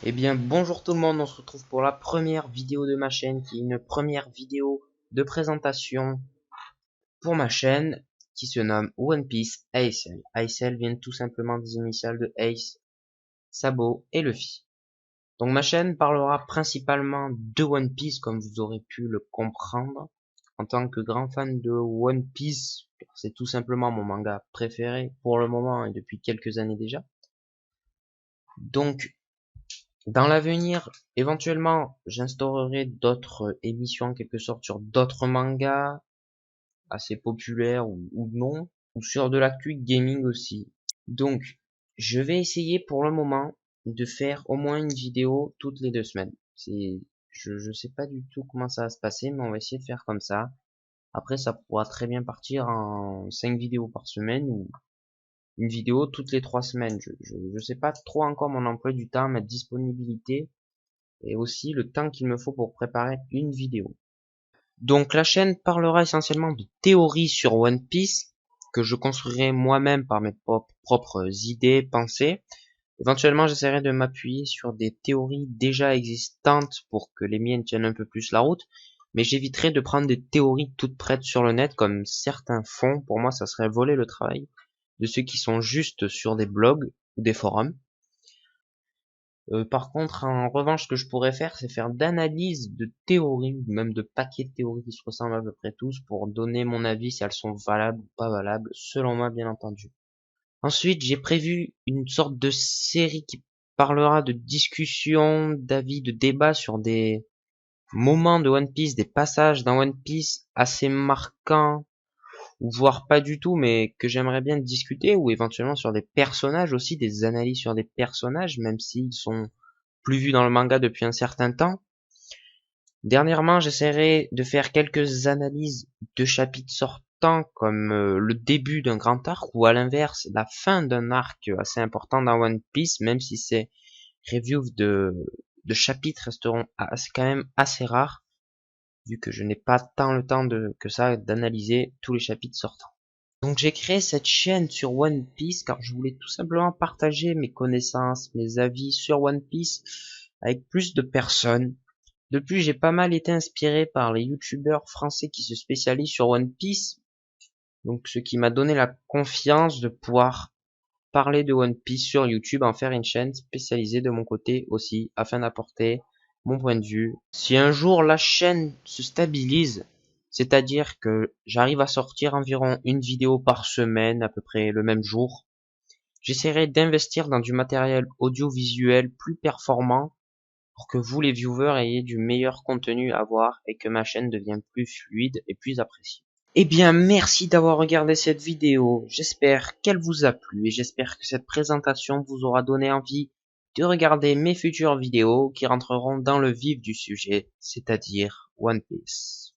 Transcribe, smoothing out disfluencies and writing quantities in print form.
Eh bien, bonjour tout le monde, on se retrouve pour la première vidéo de ma chaîne, qui est une première vidéo de présentation pour ma chaîne, qui se nomme One Piece ASL. ASL vient tout simplement des initiales de Ace, Sabo et Luffy. Donc ma chaîne parlera principalement de One Piece, comme vous aurez pu le comprendre. En tant que grand fan de One Piece, c'est tout simplement mon manga préféré pour le moment et depuis quelques années déjà. Donc, dans l'avenir, éventuellement, j'instaurerai d'autres émissions en quelque sorte sur d'autres mangas assez populaires ou non, ou sur de l'actu gaming aussi. Donc, je vais essayer pour le moment de faire au moins une vidéo toutes les 2 semaines. Je sais pas du tout comment ça va se passer, mais on va essayer de faire comme ça. Après, ça pourra très bien partir en 5 vidéos par semaine ou une vidéo toutes les 3 semaines. Je sais pas trop encore mon emploi du temps, ma disponibilité et aussi le temps qu'il me faut pour préparer une vidéo. Donc la chaîne parlera essentiellement de théories sur One Piece que je construirai moi-même par mes propres idées, pensées. Éventuellement, j'essaierai de m'appuyer sur des théories déjà existantes pour que les miennes tiennent un peu plus la route, mais j'éviterai de prendre des théories toutes prêtes sur le net comme certains font. Pour moi, ça serait voler le travail de ceux qui sont juste sur des blogs ou des forums. Par contre, en revanche, ce que je pourrais faire, c'est faire d'analyse de théories, ou même de paquets de théories qui se ressemblent à peu près tous, pour donner mon avis si elles sont valables ou pas valables, selon moi, bien entendu. Ensuite, j'ai prévu une sorte de série qui parlera de discussions, d'avis, de débats sur des moments de One Piece, des passages dans One Piece assez marquants, ou voire pas du tout, mais que j'aimerais bien discuter, ou éventuellement sur des personnages aussi, des analyses sur des personnages, même s'ils sont plus vus dans le manga depuis un certain temps. Dernièrement, j'essaierai de faire quelques analyses de chapitres sortants, comme le début d'un grand arc, ou à l'inverse, la fin d'un arc assez important dans One Piece, même si ces reviews de chapitres resteront quand même assez rares, vu que je n'ai pas tant le temps que ça d'analyser tous les chapitres sortants. Donc j'ai créé cette chaîne sur One Piece car je voulais tout simplement partager mes connaissances, mes avis sur One Piece avec plus de personnes. De plus, j'ai pas mal été inspiré par les youtubeurs français qui se spécialisent sur One Piece, donc ce qui m'a donné la confiance de pouvoir parler de One Piece sur YouTube, en faire une chaîne spécialisée de mon côté aussi, afin d'apporter mon point de vue. Si un jour la chaîne se stabilise, c'est-à-dire que j'arrive à sortir environ une vidéo par semaine, à peu près le même jour, j'essaierai d'investir dans du matériel audiovisuel plus performant pour que vous, les viewers, ayez du meilleur contenu à voir et que ma chaîne devienne plus fluide et plus appréciée. Eh bien, merci d'avoir regardé cette vidéo. J'espère qu'elle vous a plu et j'espère que cette présentation vous aura donné envie de regarder mes futures vidéos qui rentreront dans le vif du sujet, c'est-à-dire One Piece.